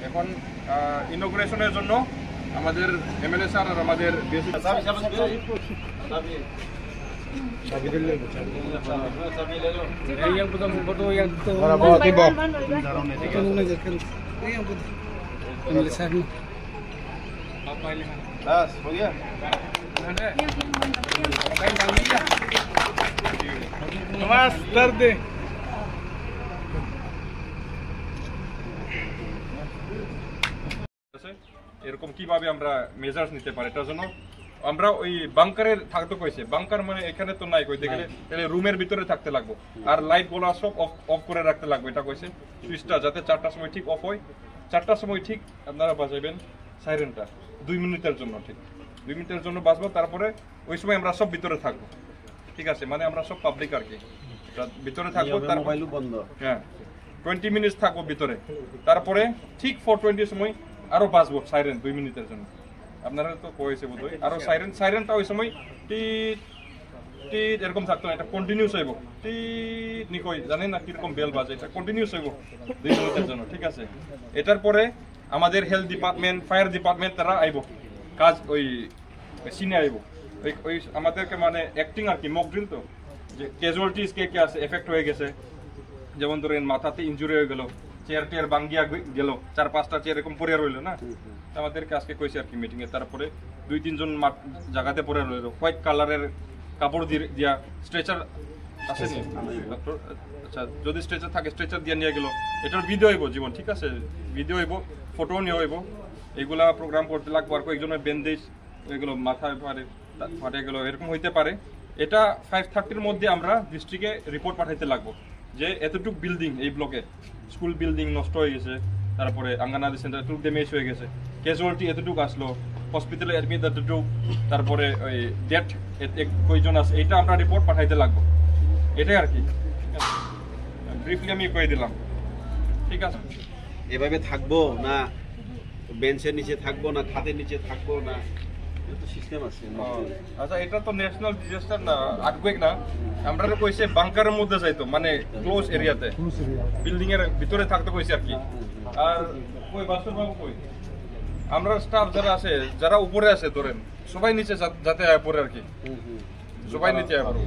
এখন ইনগ্রেশনের জন্য আমাদের এমএলএ স্যার আর আমাদের এরকম কিভাবে আমরা মেজার্স নিতে পারি এটার জন্য আমরা ওই বাংকারে থাকতে কইছে। বাংকার মানে এখানে তো নাই কইতে গেলে তাহলে রুমের ভিতরে থাকতে লাগবে আর লাইট গুলো সব অফ করে রাখতে লাগবে। এটা কইছে সুইচটা যাতে 4টার সময় ঠিক অফ হয়, 4টার সময় ঠিক আপনারা বাজাবেন সাইরেনটা 2 মিনিটের জন্য, ঠিক 2 মিনিটের জন্য বাজবো। তারপরে ওই সময় আমরা সব ভিতরে থাকবো, ঠিক আছে? মানে আমরা সব পাবলিক আর কি ভিতরে থাকবো। তার মোবাইলও বন্ধ, হ্যাঁ 20 মিনিট থাকবো ভিতরে। তারপরে ঠিক 4:20 সময় আরো বাজবো সাইরেন 2 মিনিটের জন্য। আপনারা তো কইছে বোধহয় আরো সাইরেনটা ওই সময় টিট টিট এরকম থাকতো না, এটা কন্টিনিউস হইব। টিট নি কই জানেন না কিরকম বেল বাজে, এটা কন্টিনিউস হইব 2 মিনিটের জন্য, ঠিক আছে? এটার পরে আমাদের হেলথ ডিপার্টমেন্ট, ফায়ার ডিপার্টমেন্ট তারা আইব কাজ ওই সিনে আইব ওই আমাদেরকে মানে অ্যাক্টিং আর কি, মক ড্রিল তো, যে ক্যাজুয়ালিটিস কে কে আছে এফেক্ট হয়ে গেছে, যেমন ধরেন মাথাতে ইনজুরি হয়ে গেল, চেয়ার টেয়ার ভাঙ্গিয়া গেল, 4-5টা চেয়ার এরকম পড়ে রইল না, আমাদেরকে আজকে কইছে আর কি মিটিং এ। তারপরে 2-3 জন জায়গাতে পড়ে রইল, হোয়াইট কালারের কাপড় দিয়া স্ট্রেচার আছে নি ডক্টর? আচ্ছা, যদি স্ট্রেচার থাকে স্ট্রেচার দিয়ে নিয়ে গেল। এটার ভিডিও হইব জীবন, ঠিক আছে? ভিডিও হইব, ফটো নিয়ে হইব। এইগুলা প্রোগ্রাম করতে লাগবো। আর কয়েকজনের বেন্ডেজ এগুলো মাথায় ফাটে গেল, এরকম হইতে পারে। এটা 5:30-র মধ্যে আমরা ডিস্ট্রিক্টে রিপোর্ট পাঠাইতে লাগবো যে এতটুকু বিল্ডিং এই ব্লকে স্কুল বিল্ডিং নষ্ট হয়ে গেছে, তারপরে আঙ্গনাবাড়ি সেন্টার এতটুকু ড্যামেজ হয়ে গেছে, ক্যাজুয়ালিটি এতটুকু আসলো, হসপিটালে অ্যাডমিট এতটুকু, তারপরে ওই ডেথ কয়জন আছে, এটা আমরা রিপোর্ট পাঠাইতে লাগবো। এটাই আর কি, ব্রিফলি আমি কয়ে দিলাম, ঠিক আছে? এভাবে থাকবো না বেঞ্চের নিচে থাকবো না খাটের নিচে থাকবো না, সিস্টেম আছে। আচ্ছা, এটা তো ন্যাশনাল ডিজাস্টার না, আর্থকুয়েক না। আমরা কইছে বাংকারের মধ্যে যাইতো, মানে ক্লোজ এরিয়াতে বিল্ডিং এর ভিতরে থাকতে কইছে আর কি। আর কই বাস্তব বাবু কই, আমরা স্টাফ যারা আছে, যারা উপরে আছে ধরেন, সবাই নিচে যাতে আয় পড়ে আর কি, সবাই নিচে আয় পড়ে।